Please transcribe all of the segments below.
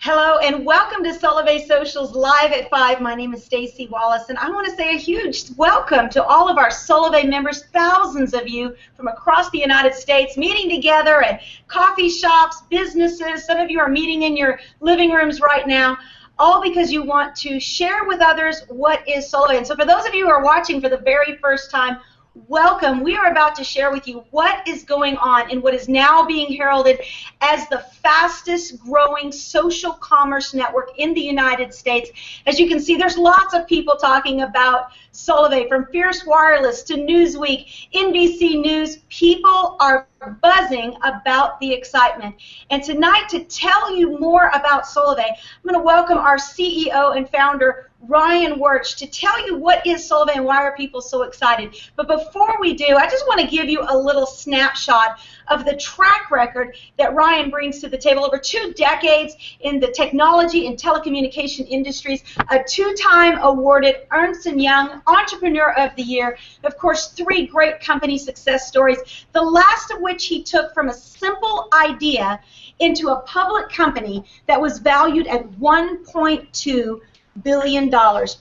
Hello and welcome to Solavei Socials Live at 5. My name is Staci Wallace, and I want to say a huge welcome to all of our Solavei members, thousands of you from across the United States, meeting together at coffee shops, businesses. Some of you are meeting in your living rooms right now, all because you want to share with others what is Solavei. And so for those of you who are watching for the very first time, welcome. We are about to share with you what is going on in what is now being heralded as the fastest growing social commerce network in the United States. As you can see, there's lots of people talking about Solavei, from Fierce Wireless to Newsweek, NBC News. People are buzzing about the excitement. And tonight, to tell you more about Solavei, I'm going to welcome our CEO and founder, Ryan Wuerch, to tell you what is Solavei and why are people so excited. But before we do, I just want to give you a little snapshot of the track record that Ryan brings to the table. Over 2 decades in the technology and telecommunication industries, a 2-time awarded Ernst & Young Entrepreneur of the Year, of course 3 great company success stories, the last of which he took from a simple idea into a public company that was valued at $1.2 billion.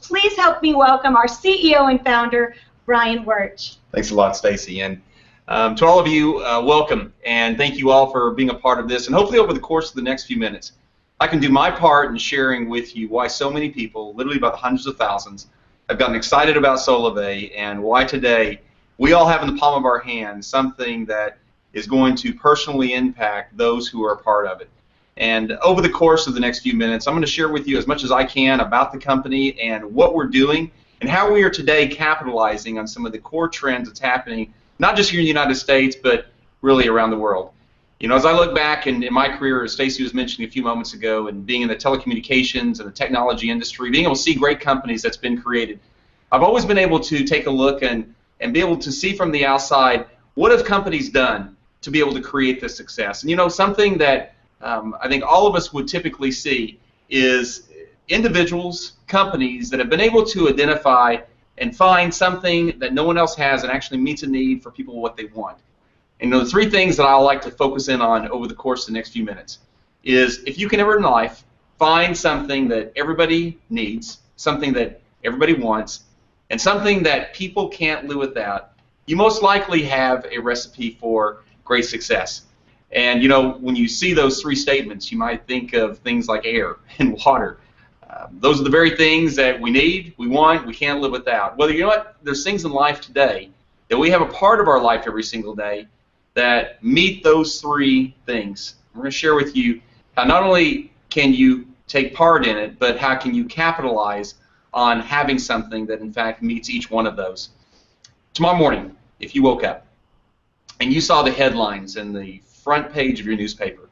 Please help me welcome our CEO and founder, Ryan Wuerch. Thanks a lot, Staci. And to all of you, welcome, and thank you all for being a part of this. And hopefully over the course of the next few minutes, I can do my part in sharing with you why so many people, literally about hundreds of thousands, have gotten excited about Solavei, and why today we all have in the palm of our hands something that is going to personally impact those who are a part of it. And over the course of the next few minutes, I'm going to share with you as much as I can about the company and what we're doing and how we are today capitalizing on some of the core trends that's happening, not just here in the United States, but really around the world. You know, as I look back in my career, as Staci was mentioning a few moments ago, and being in the telecommunications and the technology industry, being able to see great companies that's been created, I've always been able to take a look and be able to see from the outside, what have companies done to be able to create this success? And you know, something that I think all of us would typically see is individuals, companies that have been able to identify and find something that no one else has and actually meets a need for people what they want. And you know, the 3 things that I like to focus in on over the course of the next few minutes is, if you can ever in life find something that everybody needs, something that everybody wants, and something that people can't live without, you most likely have a recipe for great success. And you know, when you see those 3 statements, you might think of things like air and water. Those are the very things that we need, we want, we can't live without. Well, you know what? There's things in life today that we have a part of our life every single day that meet those 3 things. We're going to share with you how not only can you take part in it, but how can you capitalize on having something that in fact meets each one of those. Tomorrow morning, if you woke up and you saw the headlines in the front page of your newspaper,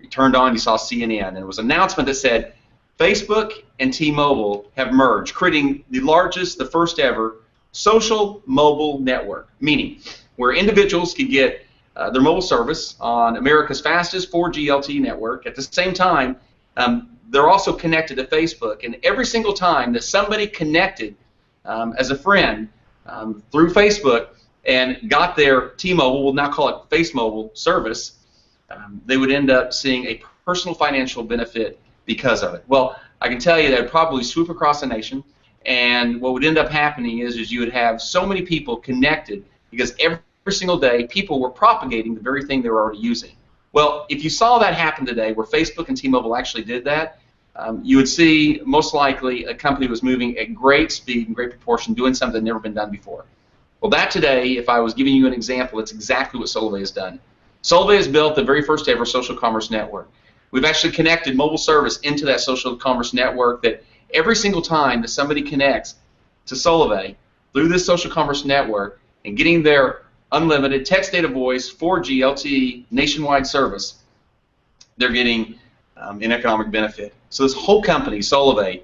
you turned on, you saw CNN, and it was an announcement that said Facebook and T-Mobile have merged, creating the largest, the first ever social mobile network, meaning where individuals could get their mobile service on America's fastest 4G LTE network. At the same time, they're also connected to Facebook, and every single time that somebody connected as a friend through Facebook and got their T-Mobile, we'll now call it Face Mobile service, they would end up seeing a personal financial benefit because of it. Well, I can tell you that would probably swoop across the nation, and what would end up happening is you would have so many people connected because every single day people were propagating the very thing they were already using. Well, if you saw that happen today, where Facebook and T-Mobile actually did that, you would see most likely a company was moving at great speed and great proportion, doing something that had never been done before. Well, that today, if I was giving you an example, it's exactly what Solavei has done. Solavei has built the very first ever social commerce network. We've actually connected mobile service into that social commerce network, that every single time that somebody connects to Solavei through this social commerce network and getting their unlimited text, data, voice, 4G LTE nationwide service, they're getting an economic benefit. So this whole company, Solavei,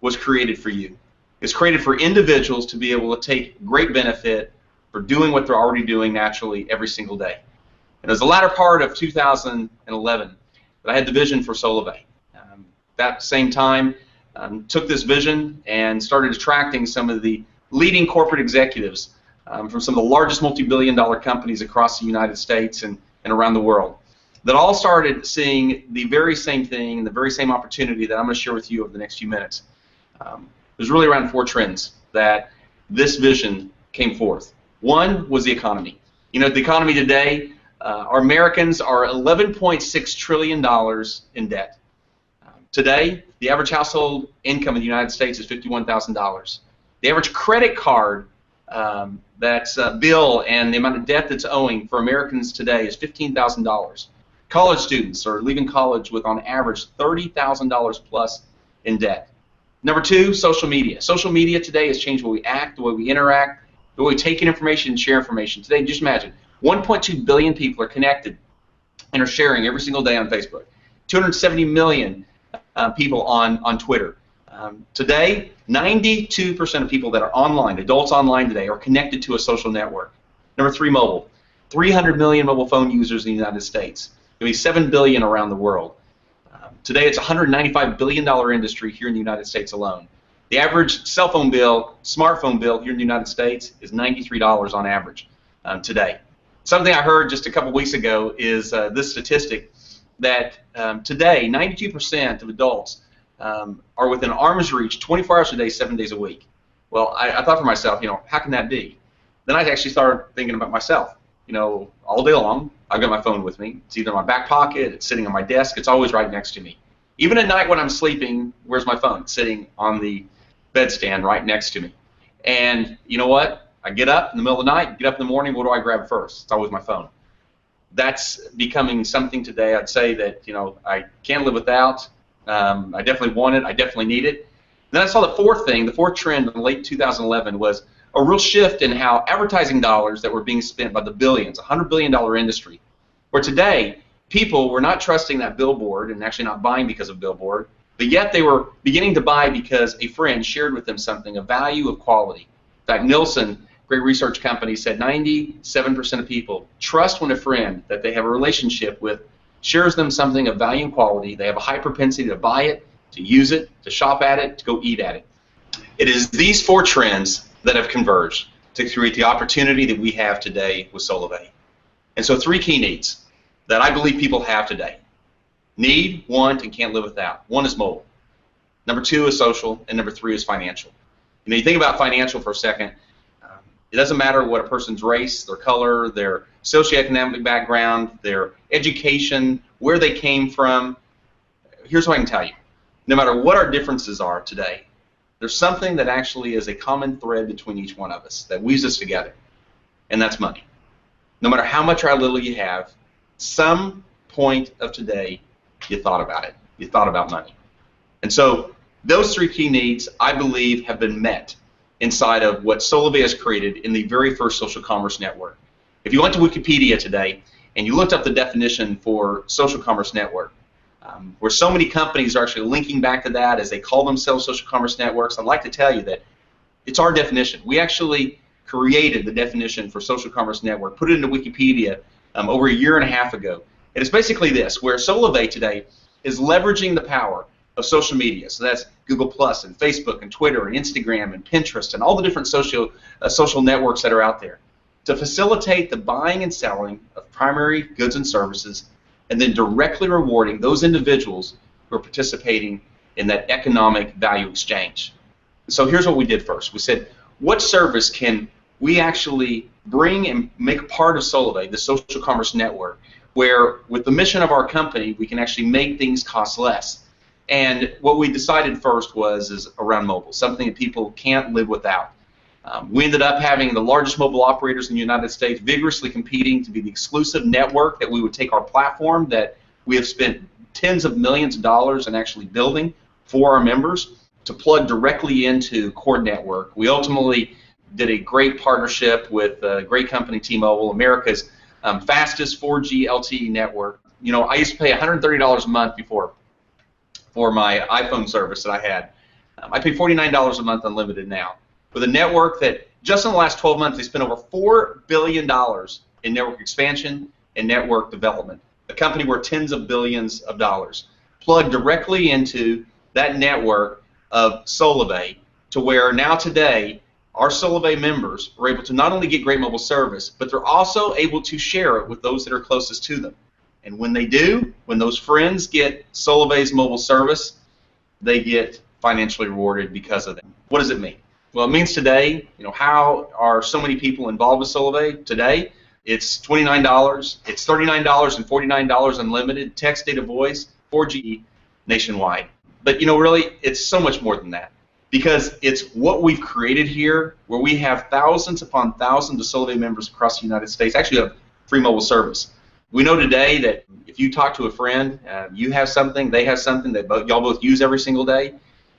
was created for you. It's created for individuals to be able to take great benefit for doing what they're already doing naturally every single day. And it was the latter part of 2011 that I had the vision for Solavei. That same time, took this vision and started attracting some of the leading corporate executives from some of the largest multi-billion-dollar companies across the United States and around the world. that all started seeing the very same thing, the very same opportunity that I'm going to share with you over the next few minutes. There's really around 4 trends that this vision came forth. One was the economy. You know, the economy today, our Americans are $11.6 trillion in debt. Today, the average household income in the United States is $51,000. The average credit card that's bill and the amount of debt that's owing for Americans today is $15,000. College students are leaving college with, on average, $30,000 plus in debt. Number 2, social media. Social media today has changed the way we act, the way we interact, the way we take in information and share information. Today, just imagine, 1.2 billion people are connected and are sharing every single day on Facebook. 270 million people on Twitter. Today, 92% of people that are online, adults online today, are connected to a social network. Number 3, mobile. 300 million mobile phone users in the United States. Maybe 7 billion around the world. Today, it's a $195 billion industry here in the United States alone. The average cell phone bill, smartphone bill here in the United States is $93 on average today. Something I heard just a couple weeks ago is this statistic that today, 92% of adults are within arm's reach 24 hours a day, 7 days a week. Well, I thought for myself, you know, how can that be? Then I actually started thinking about myself. You know, all day long, I've got my phone with me. It's either in my back pocket, it's sitting on my desk, it's always right next to me. Even at night when I'm sleeping, where's my phone? It's sitting on the bedstand right next to me. And you know what? I get up in the middle of the night, get up in the morning, what do I grab first? It's always my phone. That's becoming something today I'd say that, you know, I can't live without. I definitely want it. I definitely need it. Then I saw the 4th thing, the 4th trend in late 2011 was a real shift in how advertising dollars that were being spent by the billions, $100 billion industry, where today people were not trusting that billboard and actually not buying because of billboard, but yet they were beginning to buy because a friend shared with them something of value, of quality. In fact, Nielsen, great research company, said 97% of people trust when a friend that they have a relationship with shares them something of value and quality. They have a high propensity to buy it, to use it, to shop at it, to go eat at it. It is these 4 trends that have converged to create the opportunity that we have today with Solavei. And so 3 key needs that I believe people have today. Need, want, and can't live without. 1 is mobile. Number 2 is social, and number 3 is financial. You know, you think about financial for a second, it doesn't matter what a person's race, their color, their socioeconomic background, their education, where they came from. Here's what I can tell you. No matter what our differences are today, there's something that actually is a common thread between each one of us that weaves us together, and that's money. No matter how much or how little you have, some point of today, you thought about it. You thought about money. And so those 3 key needs, I believe, have been met inside of what Solavei has created in the very first social commerce network. If you went to Wikipedia today and you looked up the definition for social commerce network, where so many companies are actually linking back to that as they call themselves social commerce networks, I'd like to tell you that it's our definition. We actually created the definition for social commerce network, put it into Wikipedia over a year and a half ago. And it's basically this, where Solavei today is leveraging the power of social media. So that's Google Plus and Facebook and Twitter and Instagram and Pinterest and all the different social networks that are out there to facilitate the buying and selling of primary goods and services, and then directly rewarding those individuals who are participating in that economic value exchange. So here's what we did first. We said, what service can we actually bring and make part of Solavei, the social commerce network, where with the mission of our company, we can actually make things cost less. And what we decided first is around mobile, something that people can't live without. We ended up having the largest mobile operators in the United States vigorously competing to be the exclusive network that we would take our platform that we have spent tens of millions of dollars in actually building for our members to plug directly into core network. We ultimately did a great partnership with a great company, T-Mobile, America's fastest 4G LTE network. You know, I used to pay $130 a month before for my iPhone service that I had. I pay $49 a month unlimited now, with a network that just in the last 12 months they spent over $4 billion in network expansion and network development. A company worth tens of billions of dollars, plugged directly into that network of Solavei, to where now today our Solavei members are able to not only get great mobile service, but they're also able to share it with those that are closest to them. And when they do, when those friends get Solavei's mobile service, they get financially rewarded because of that. What does it mean? Well, it means today, how are so many people involved with Solavei today? It's $29, it's $39 and $49 unlimited, text, data, voice, 4G nationwide. But really, it's so much more than that, because it's what we've created here, where we have thousands upon thousands of Solavei members across the United States actually have free mobile service. We know today that if you talk to a friend, you have something, they have something that y'all both use every single day,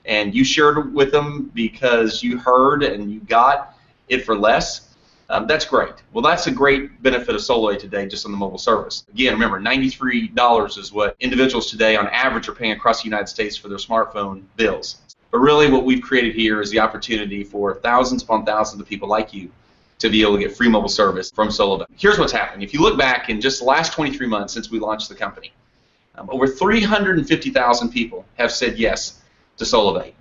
and you shared it with them because you heard and you got it for less, that's great. Well, that's a great benefit of Solavei today just on the mobile service. Again, remember, $93 is what individuals today on average are paying across the United States for their smartphone bills. But really what we've created here is the opportunity for thousands upon thousands of people like you to be able to get free mobile service from Solavei. Here's what's happening. If you look back in just the last 23 months since we launched the company, over 350,000 people have said yes to Solavei.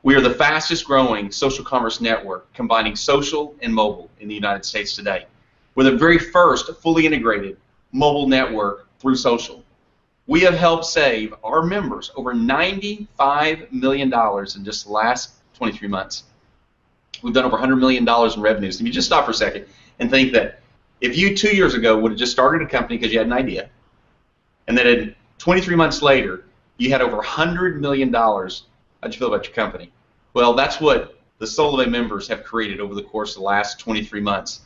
We are the fastest growing social commerce network combining social and mobile in the United States today. We're the very first fully integrated mobile network through social. We have helped save our members over $95 million in just the last 23 months. We've done over $100 million in revenues. If you just stop for a second and think that if you 2 years ago would have just started a company because you had an idea, and then 23 months later you had over $100 million, how'd you feel about your company? Well, that's what the Solavei members have created over the course of the last 23 months.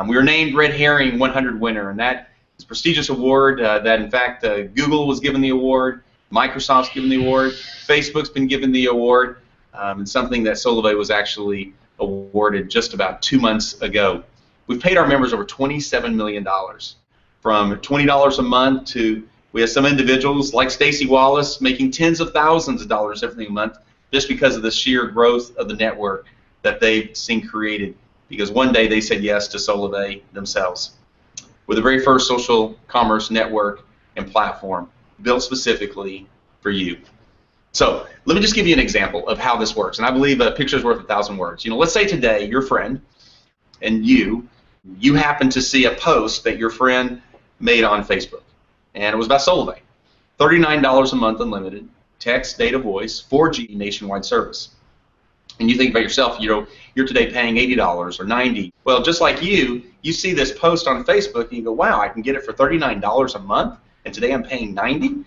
We were named Red Herring 100 winner, and that is a prestigious award that, in fact, Google was given the award, Microsoft's given the award, Facebook's been given the award, and something that Solavei was actually awarded just about 2 months ago. We've paid our members over $27 million, from $20 a month to, we have some individuals like Staci Wallace making tens of thousands of dollars every month just because of the sheer growth of the network that they've seen created, because one day they said yes to Solavei themselves. We're the very first social commerce network and platform built specifically for you. So let me just give you an example of how this works, and I believe a picture's worth 1,000 words. Let's say today your friend and you happen to see a post that your friend made on Facebook, and it was about Solavei. $39 a month unlimited, text, data, voice, 4G nationwide service. And you think about yourself, you're today paying $80 or $90. Well, just like you see this post on Facebook and you go, wow, I can get it for $39 a month, and today I'm paying $90?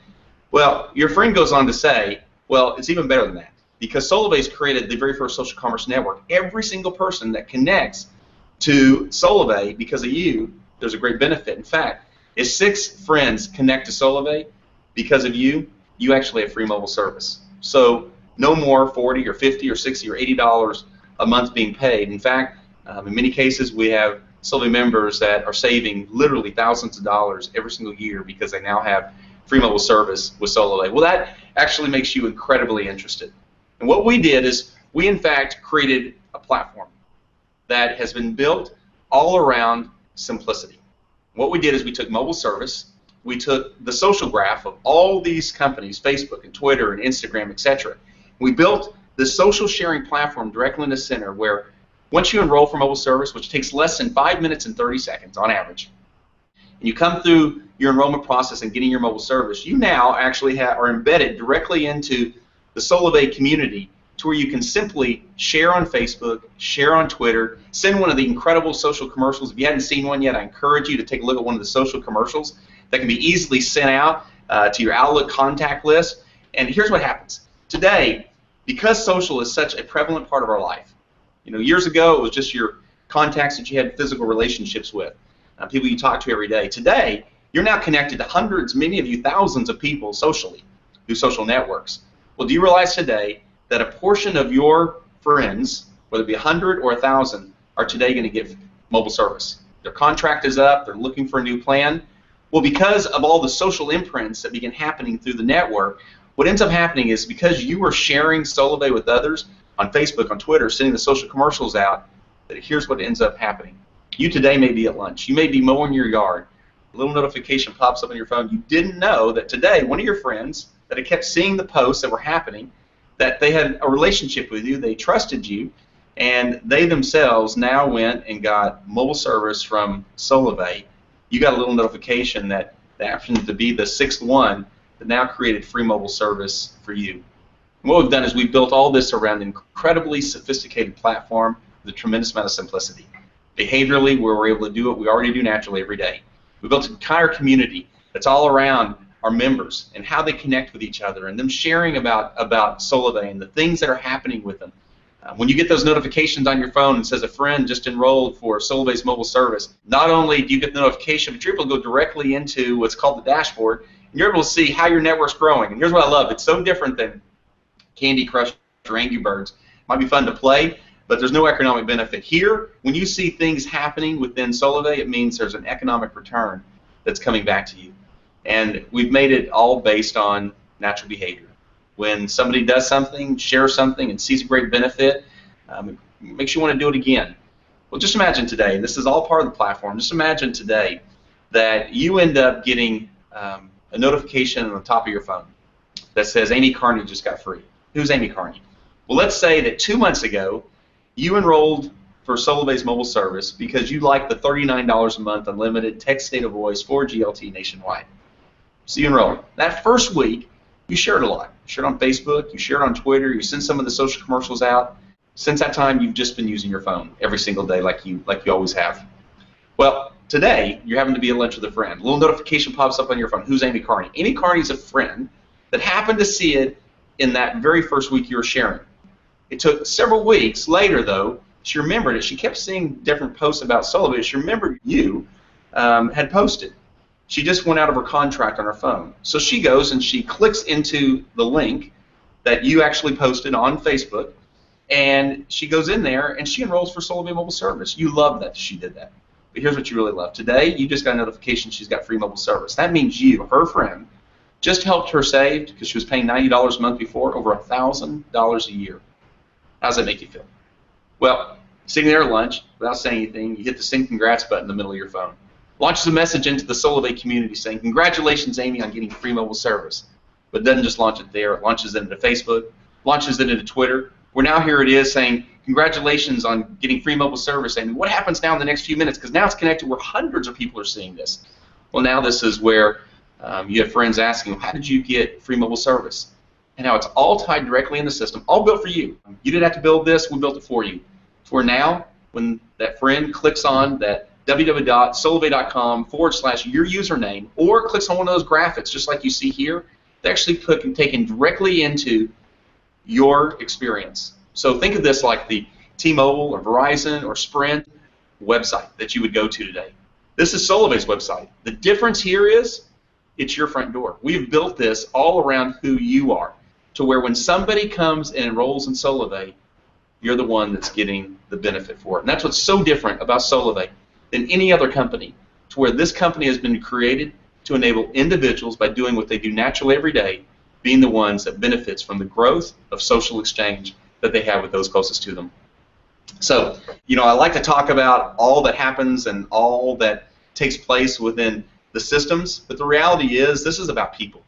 Well, your friend goes on to say, well, it's even better than that, because Solavei's created the very first social commerce network. Every single person that connects to Solavei because of you, there's a great benefit. In fact, if 6 friends connect to Solavei because of you, you actually have free mobile service. So no more $40 or $50 or $60 or $80 a month being paid. In fact, in many cases, we have Solavei members that are saving literally thousands of dollars every single year because they now have free mobile service with Solavei. Well, that actually makes you incredibly interested. And what we did is we, in fact, created a platform that has been built all around simplicity. What we did is we took mobile service, we took the social graph of all these companies, Facebook and Twitter and Instagram, etc. We built the social sharing platform directly in the center, where once you enroll for mobile service, which takes less than 5 minutes and 30 seconds on average, and you come through your enrollment process and getting your mobile service, you now actually are embedded directly into the Solavei community, to where you can simply share on Facebook, share on Twitter, send one of the incredible social commercials. If you hadn't seen one yet, I encourage you to take a look at one of the social commercials that can be easily sent out to your Outlook contact list. And here's what happens. Today, because social is such a prevalent part of our life, years ago it was just your contacts that you had physical relationships with, people you talk to every day. Today, you're now connected to hundreds, many of you thousands of people socially through social networks. Well, do you realize today that a portion of your friends, whether it be 100 or 1,000, are today going to get mobile service? Their contract is up, they're looking for a new plan. Well, because of all the social imprints that begin happening through the network, what ends up happening is, because you are sharing Solavei with others on Facebook, on Twitter, sending the social commercials out, that here's what ends up happening. You today may be at lunch, you may be mowing your yard, a little notification pops up on your phone. You didn't know that today one of your friends that had kept seeing the posts that were happening, that they had a relationship with you, they trusted you, and they themselves now went and got mobile service from Solavei. You got a little notification that that happened to be the sixth one that now created free mobile service for you. And what we've done is we've built all this around an incredibly sophisticated platform with a tremendous amount of simplicity. Behaviorally, we're able to do what we already do naturally every day. We built an entire community that's all around our members and how they connect with each other and them sharing about Solavei and the things that are happening with them. When you get those notifications on your phone and says a friend just enrolled for Solavei's mobile service, not only do you get the notification, but you're able to go directly into what's called the dashboard, and you're able to see how your network's growing. And here's what I love. It's so different than Candy Crush or Angry Birds. It might be fun to play, but there's no economic benefit. Here, when you see things happening within Solavei, it means there's an economic return that's coming back to you. And we've made it all based on natural behavior. When somebody does something, shares something, and sees a great benefit, it makes you want to do it again. Well, just imagine today, and this is all part of the platform, just imagine today that you end up getting a notification on the top of your phone that says Amy Carney just got free. Who's Amy Carney? Well, let's say that 2 months ago, you enrolled for Solavei's mobile service because you like the $39 a month unlimited text data voice for GLT nationwide. So you enrolled. That first week, you shared a lot. You shared on Facebook, you shared on Twitter, you sent some of the social commercials out. Since that time, you've just been using your phone every single day like you always have. Well, today, you're having to be at lunch with a friend. A little notification pops up on your phone. Who's Amy Carney? Amy Carney's a friend that happened to see it in that very first week you were sharing. It took several weeks later, though, she remembered it. She kept seeing different posts about Solavei. She remembered you had posted. She just went out of her contract on her phone. So she goes and she clicks into the link that you actually posted on Facebook, and she goes in there and she enrolls for Solavei mobile service. You love that she did that. But here's what you really love. Today, you just got a notification she's got free mobile service. That means you, her friend, just helped her save, because she was paying $90 a month before, over $1,000 a year. How does that make you feel? Well, sitting there at lunch, without saying anything, you hit the send congrats button in the middle of your phone. Launches a message into the Solavei community saying, congratulations, Amy, on getting free mobile service. But doesn't just launch it there. It launches it into Facebook, launches it into Twitter, where now here it is saying, congratulations on getting free mobile service. And what happens now in the next few minutes? Because now it's connected where hundreds of people are seeing this. Well, now this is where you have friends asking, how did you get free mobile service? And now it's all tied directly in the system, all built for you. You didn't have to build this. We built it for you. For now, when that friend clicks on that www.solavei.com/your username, or clicks on one of those graphics, just like you see here, they actually can taken directly into your experience. So think of this like the T-Mobile or Verizon or Sprint website that you would go to today. This is Solavei's website. The difference here is it's your front door. We've built this all around who you are, to where when somebody comes and enrolls in Solavei, you're the one that's getting the benefit for it. And that's what's so different about Solavei than any other company, to where this company has been created to enable individuals, by doing what they do naturally every day, being the ones that benefits from the growth of social exchange that they have with those closest to them. So, I like to talk about all that happens and all that takes place within the systems, but the reality is this is about people.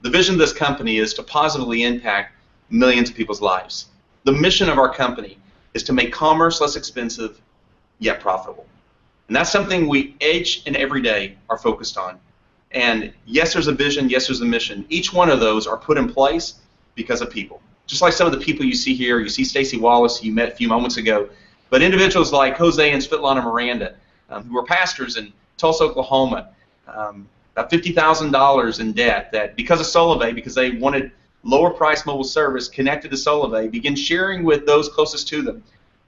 The vision of this company is to positively impact millions of people's lives. The mission of our company is to make commerce less expensive, yet profitable. And that's something we each and every day are focused on. And yes, there's a vision, yes, there's a mission. Each one of those are put in place because of people. Just like some of the people you see here, you see Staci Wallace, who you met a few moments ago, but individuals like Jose and Svetlana Miranda, who are pastors in Tulsa, Oklahoma, about $50,000 in debt, that because of Solavei, because they wanted lower price mobile service connected to Solavei, begin sharing with those closest to them,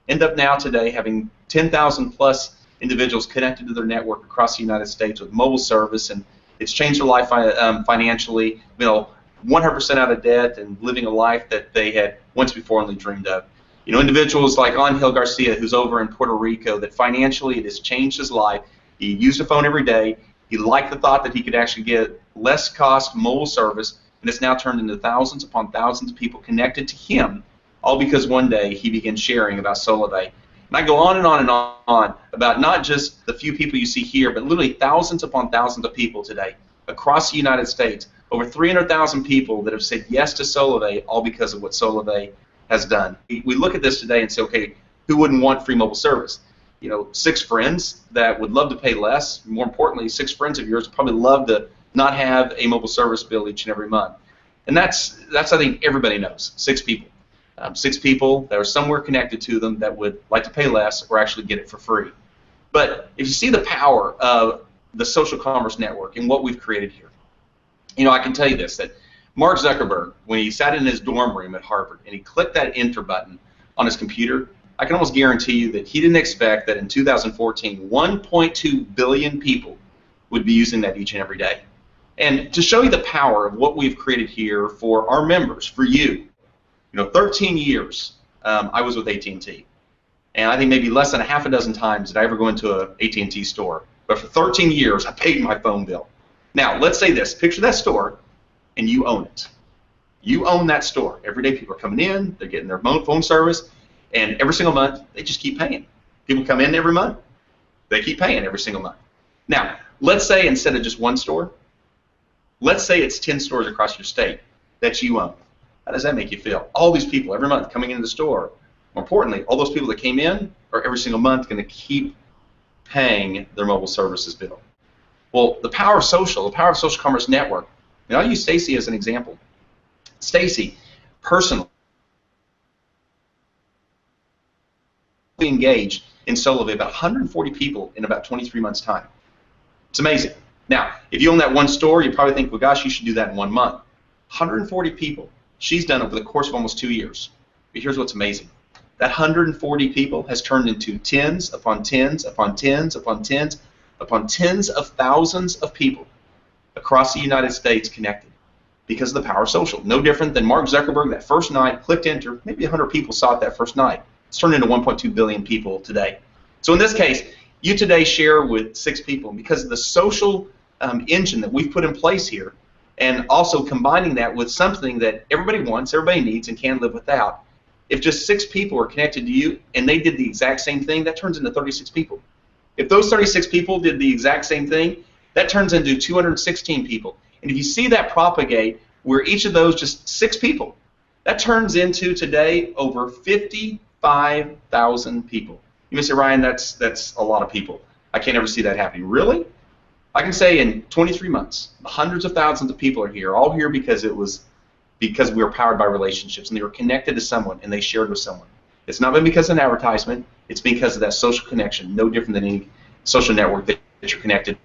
end up now today having 10,000 plus individuals connected to their network across the United States with mobile service, and it's changed their life financially, 100% out of debt and living a life that they had once before only dreamed of. Individuals like Angel Garcia, who's over in Puerto Rico, that financially it has changed his life. He used a phone every day. He liked the thought that he could actually get less cost mobile service, and it's now turned into thousands upon thousands of people connected to him, all because one day he began sharing about Solavei. And I go on and on and on about not just the few people you see here, but literally thousands upon thousands of people today across the United States, over 300,000 people that have said yes to Solavei, all because of what Solavei has done. We look at this today and say, okay, who wouldn't want free mobile service? 6 friends that would love to pay less. More importantly, 6 friends of yours would probably love to not have a mobile service bill each and every month. And that's I think everybody knows, 6 people. 6 people that are somewhere connected to them that would like to pay less or actually get it for free. But if you see the power of the social commerce network and what we've created here, I can tell you this, that Mark Zuckerberg, when he sat in his dorm room at Harvard and he clicked that enter button on his computer, I can almost guarantee you that he didn't expect that in 2014, 1.2 billion people would be using that each and every day. And to show you the power of what we've created here for our members, for you, 13 years I was with AT&T. And I think maybe less than a half a dozen times did I ever go into a AT&T store. But for 13 years, I paid my phone bill. Now, let's say this. Picture that store, and you own it. You own that store. Every day people are coming in, they're getting their phone service, and every single month, they just keep paying. People come in every month, they keep paying every single month. Now, let's say instead of just one store, let's say it's 10 stores across your state that you own. How does that make you feel? All these people every month coming into the store. More importantly, all those people that came in are every single month going to keep paying their mobile services bill. Well, the power of social commerce network, and I'll use Staci as an example. Staci, personally, engaged in Solavei about 140 people in about 23 months' time. It's amazing. Now, if you own that one store, you probably think, well, gosh, you should do that in 1 month. 140 people she's done over the course of almost 2 years. But here's what's amazing. That 140 people has turned into tens upon tens upon tens upon tens upon tens of thousands of people across the United States connected because of the power of social. No different than Mark Zuckerberg that first night clicked enter. Maybe 100 people saw it that first night. It's turned into 1.2 billion people today. So in this case, you today share with 6 people because of the social engine that we've put in place here, and also combining that with something that everybody wants, everybody needs, and can't live without. If just 6 people are connected to you and they did the exact same thing, that turns into 36 people. If those 36 people did the exact same thing, that turns into 216 people. And if you see that propagate, where each of those just 6 people, that turns into today over 55,000 people. You may say, Ryan, that's a lot of people. I can't ever see that happening. Really? I can say in 23 months, hundreds of thousands of people are here, all here because we were powered by relationships and they were connected to someone and they shared with someone. It's not been because of an advertisement. It's because of that social connection, no different than any social network that you're connected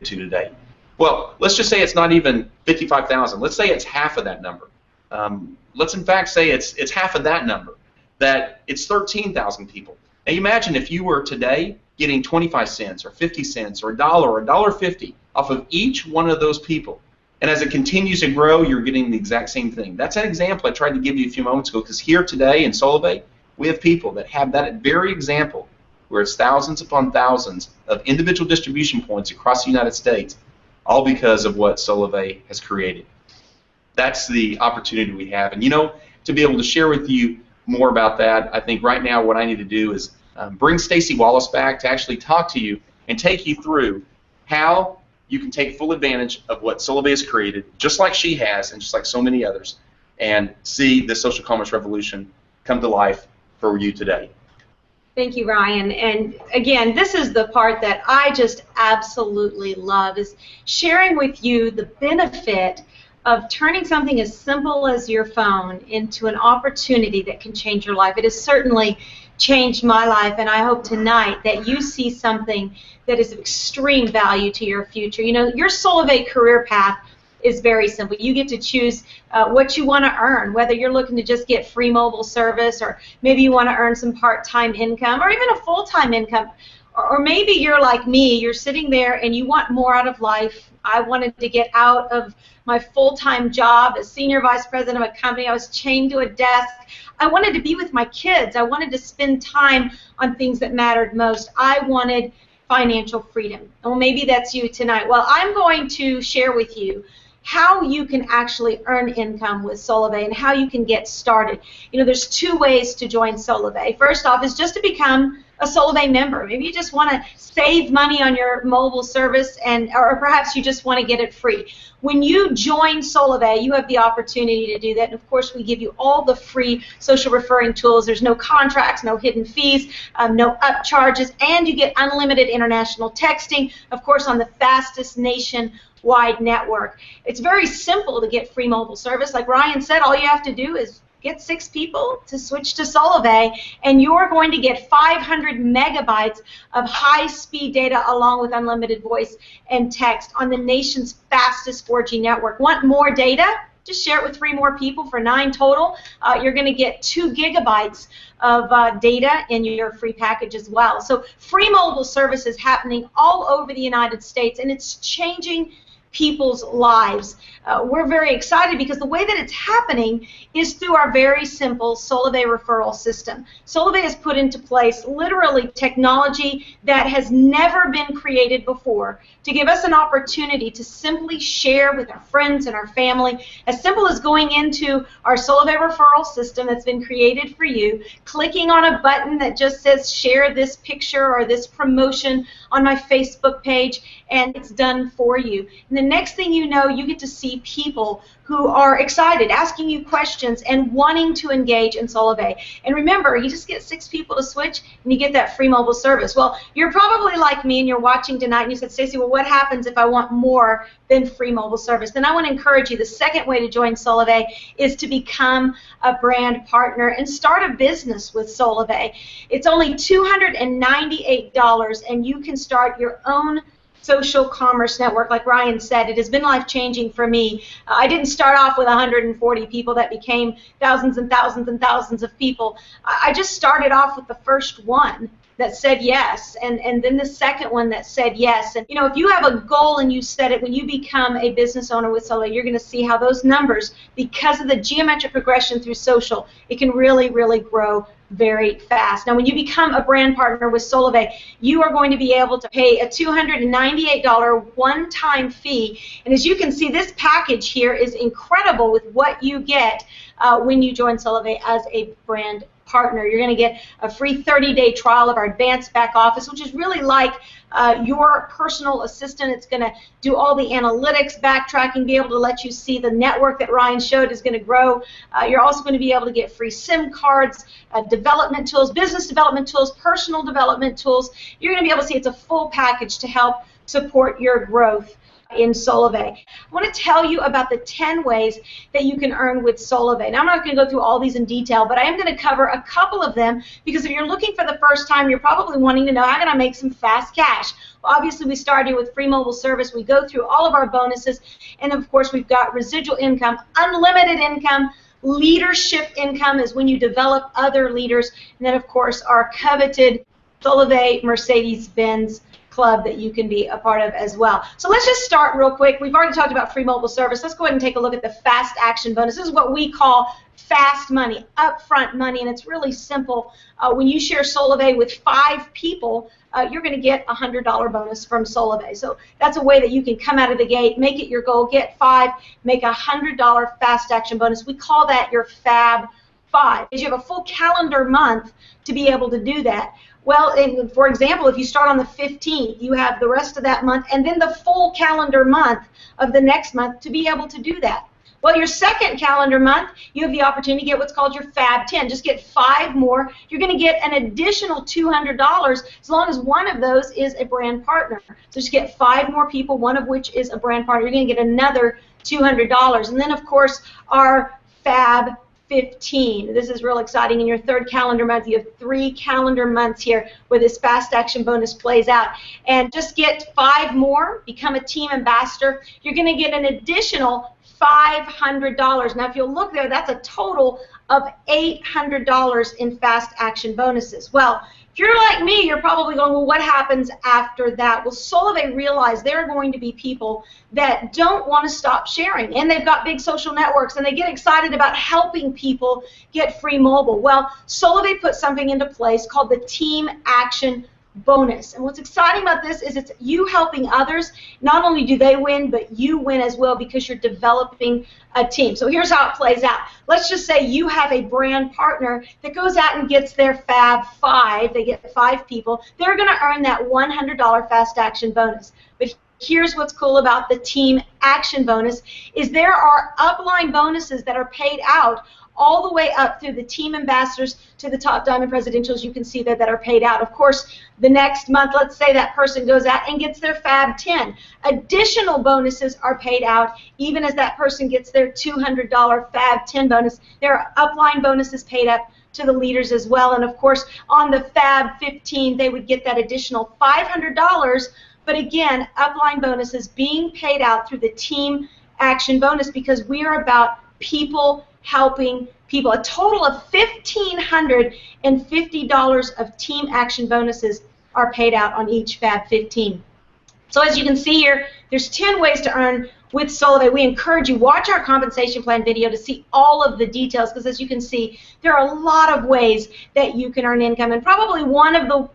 to today. Well, let's just say it's not even 55,000. Let's say it's half of that number. Let's in fact say it's half of that number, that it's 13,000 people. Now you imagine if you were today getting 25 cents or 50 cents or $1 or $1.50 off of each one of those people. And as it continues to grow, you're getting the exact same thing. That's an example I tried to give you a few moments ago, because here today in Solavei, we have people that have that very example where it's thousands upon thousands of individual distribution points across the United States, all because of what Solavei has created. That's the opportunity we have. And to be able to share with you more about that, I think right now what I need to do is bring Staci Wallace back to actually talk to you and take you through how you can take full advantage of what Solavei has created, just like she has and just like so many others, and see the social commerce revolution come to life for you today. Thank you, Ryan. And again, this is the part that I just absolutely love, is sharing with you the benefit of turning something as simple as your phone into an opportunity that can change your life. It has certainly changed my life, and I hope tonight that you see something that is of extreme value to your future. Your Solavei career path is very simple. You get to choose what you want to earn, whether you're looking to just get free mobile service, or maybe you want to earn some part-time income, or even a full-time income. Or maybe you're like me, you're sitting there and you want more out of life. I wanted to get out of my full-time job as senior vice president of a company. I was chained to a desk. I wanted to be with my kids. I wanted to spend time on things that mattered most. I wanted financial freedom. Well, maybe that's you tonight. Well, I'm going to share with you how you can actually earn income with Solavei and how you can get started. There's 2 ways to join Solavei. First off is just to become a Solavei member. Maybe you just want to save money on your mobile service, or perhaps you just want to get it free. when you join Solavei, you have the opportunity to do that. And of course, we give you all the free social referring tools. There's no contracts, no hidden fees, no upcharges, and you get unlimited international texting, of course, on the fastest nationwide network. It's very simple to get free mobile service. Like Ryan said, all you have to do is get 6 people to switch to Solavei, and you're going to get 500 megabytes of high-speed data along with unlimited voice and text on the nation's fastest 4G network. Want more data? Just share it with 3 more people for 9 total. You're going to get 2 gigabytes of data in your free package as well. So free mobile service is happening all over the United States, and it's changing people's lives. We're very excited because the way that it's happening is through our very simple Solavei referral system. Solavei has put into place literally technology that has never been created before to give us an opportunity to simply share with our friends and our family, as simple as going into our Solavei referral system that's been created for you, clicking on a button that just says share this picture or this promotion on my Facebook page, and it's done for you. And the next thing you know, you get to see people who are excited, asking you questions, and wanting to engage in Solavei. And remember, you just get 6 people to switch, and you get that free mobile service. Well, you're probably like me, and you're watching tonight, and you said, Staci, well, what happens if I want more than free mobile service? Then I want to encourage you, the second way to join Solavei is to become a brand partner and start a business with Solavei. It's only $298, and you can start your own social commerce network. Like Ryan said, it has been life-changing for me. I didn't start off with 140 people that became thousands and thousands and thousands of people. I just started off with the first one that said yes, and then the second one that said yes. And you know, if you have a goal and you set it, when you become a business owner with Solavei, you're going to see how those numbers, because of the geometric progression through social, it can really, really grow very fast. Now, when you become a brand partner with Solavei, you are going to be able to pay a $298 one-time fee. And as you can see, this package here is incredible with what you get when you join Solavei as a brand partner. You're going to get a free 30-day trial of our advanced back office, which is really like your personal assistant. It's going to do all the analytics, backtracking, be able to let you see the network that Ryan showed is going to grow. You're also going to be able to get free SIM cards, development tools, business development tools, personal development tools. You're going to be able to see it's a full package to help support your growth in Solavei. I want to tell you about the 10 ways that you can earn with Solavei. Now, I'm not going to go through all these in detail, but I am going to cover a couple of them because if you're looking for the first time, you're probably wanting to know, how can I make some fast cash? Well, obviously, we started with free mobile service. We go through all of our bonuses, and of course, we've got residual income, unlimited income, leadership income is when you develop other leaders, and then, of course, our coveted Solavei Mercedes-Benz club that you can be a part of as well. So let's just start real quick. We've already talked about free mobile service. Let's go ahead and take a look at the fast action bonus. This is what we call fast money, upfront money, and it's really simple. When you share Solavei with 5 people, you're going to get a $100 bonus from Solavei. So that's a way that you can come out of the gate, make it your goal, get 5, make a $100 fast action bonus. We call that your Fab 5. You have a full calendar month to be able to do that. Well, for example, if you start on the 15th, you have the rest of that month and then the full calendar month of the next month to be able to do that. Well, your second calendar month, you have the opportunity to get what's called your Fab 10. Just get 5 more. You're going to get an additional $200 as long as one of those is a brand partner. So just get 5 more people, one of which is a brand partner. You're going to get another $200. And then, of course, our Fab 15. This is real exciting. In your third calendar month, you have 3 calendar months here where this fast action bonus plays out. And just get 5 more, become a team ambassador. You're going to get an additional $500. Now, if you'll look there, that's a total of $800 in fast action bonuses. Well, if you're like me, you're probably going, well, what happens after that? Well, Solavei realized there are going to be people that don't want to stop sharing, and they've got big social networks, and they get excited about helping people get free mobile. Well, Solavei put something into place called the Team Action Bonus. And what's exciting about this is it's you helping others. Not only do they win, but you win as well because you're developing a team. So here's how it plays out. Let's just say you have a brand partner that goes out and gets their Fab 5. They get 5 people. They're going to earn that $100 fast action bonus. But Here's what's cool about the team action bonus is there are upline bonuses that are paid out all the way up through the team ambassadors to the top diamond presidentials. You can see there that are paid out. Of course, the next month, let's say that person goes out and gets their Fab 10. Additional bonuses are paid out even as that person gets their $200 Fab 10 bonus. There are upline bonuses paid up to the leaders as well. And of course, on the Fab 15, they would get that additional $500. But again, upline bonuses being paid out through the team action bonus because we are about people helping people. A total of $1,550 of team action bonuses are paid out on each Fab 15. So as you can see here, there's 10 ways to earn with Solavei. We encourage you, watch our compensation plan video to see all of the details because as you can see, there are a lot of ways that you can earn income. And probably one of the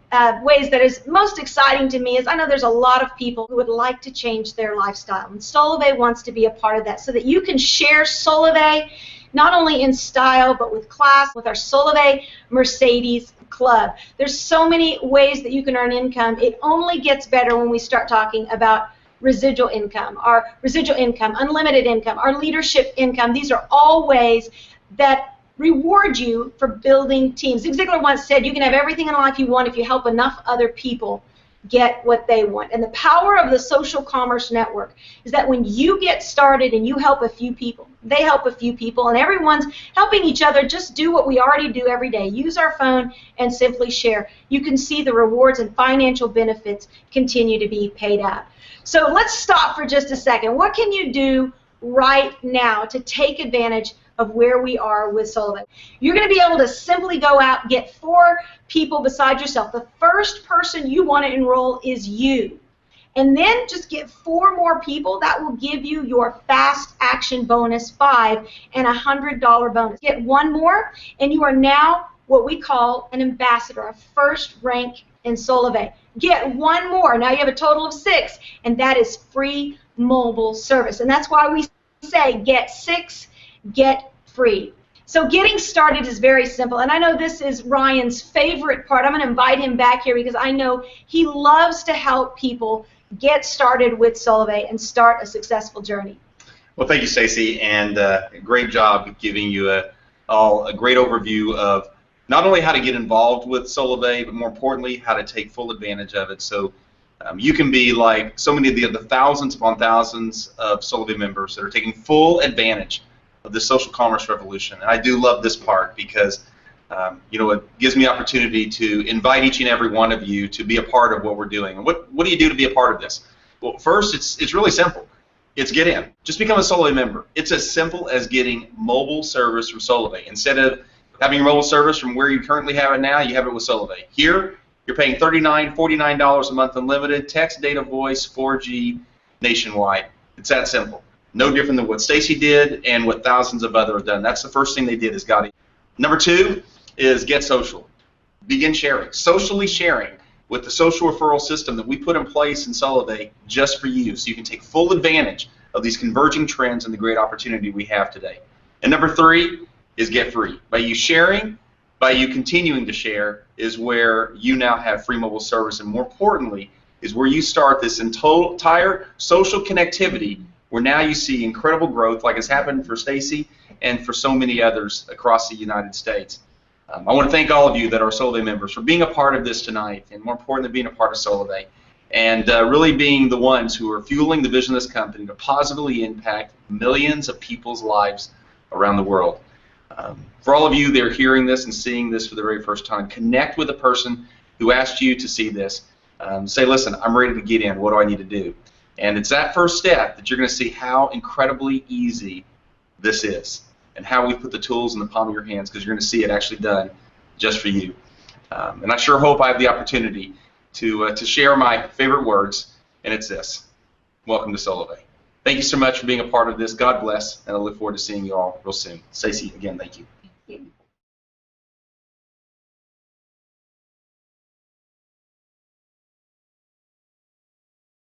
ways that is most exciting to me is I know there's a lot of people who would like to change their lifestyle. And Solavei wants to be a part of that so that you can share Solavei not only in style but with class with our Solavei Mercedes Club. There's so many ways that you can earn income. It only gets better when we start talking about residual income, our residual income, unlimited income, our leadership income. These are all ways that reward you for building teams. Zig Ziglar once said you can have everything in life you want if you help enough other people get what they want. And the power of the social commerce network is that when you get started and you help a few people, they help a few people, and everyone's helping each other just do what we already do every day. Use our phone and simply share. You can see the rewards and financial benefits continue to be paid out. So let's stop for just a second. What can you do right now to take advantage of where we are with Solavei? You're going to be able to simply go out, get 4 people beside yourself. The first person you want to enroll is you. And then just get 4 more people. That will give you your fast action bonus 5 and a $100 bonus. Get 1 more, and you are now what we call an ambassador, a first rank in Solavei. Get 1 more. Now you have a total of 6, and that is free mobile service. And that's why we say get 6, get free. So getting started is very simple, and I know this is Ryan's favorite part. I'm going to invite him back here because I know he loves to help people get started with Solavei and start a successful journey. Well, thank you, Staci, and great job giving you all a great overview of not only how to get involved with Solavei, but more importantly, how to take full advantage of it. So you can be like so many of the thousands upon thousands of Solavei members that are taking full advantage of the social commerce revolution. And I do love this part because you know, it gives me opportunity to invite each and every one of you to be a part of what we're doing. And what do you do to be a part of this? Well, first, it's really simple. It's get in. Just become a Solavei member. It's as simple as getting mobile service from Solavei. Instead of having your mobile service from where you currently have it now, you have it with Solavei. Here, you're paying $39, $49 a month unlimited, text, data, voice, 4G, nationwide. It's that simple. No different than what Staci did and what thousands of others have done. That's the first thing they did is got it. Number 2 is get social. Begin sharing. Socially sharing with the social referral system that we put in place in Solavei just for you, so you can take full advantage of these converging trends and the great opportunity we have today. And number 3 is get free. By you sharing, by you continuing to share, is where you now have free mobile service, and more importantly, is where you start this entire social connectivity where now you see incredible growth like has happened for Staci and for so many others across the United States. I want to thank all of you that are Solavei members for being a part of this tonight, and more importantly, being a part of Solavei, and really being the ones who are fueling the vision of this company to positively impact millions of people's lives around the world. For all of you that are hearing this and seeing this for the very first time, connect with the person who asked you to see this. Say, listen, I'm ready to get in. What do I need to do? And it's that first step that you're going to see how incredibly easy this is and how we put the tools in the palm of your hands, because you're going to see it actually done just for you. And I sure hope I have the opportunity to share my favorite words, and it's this. Welcome to Solavei. Thank you so much for being a part of this. God bless, and I look forward to seeing you all real soon. Staci, again, thank you. Thank you.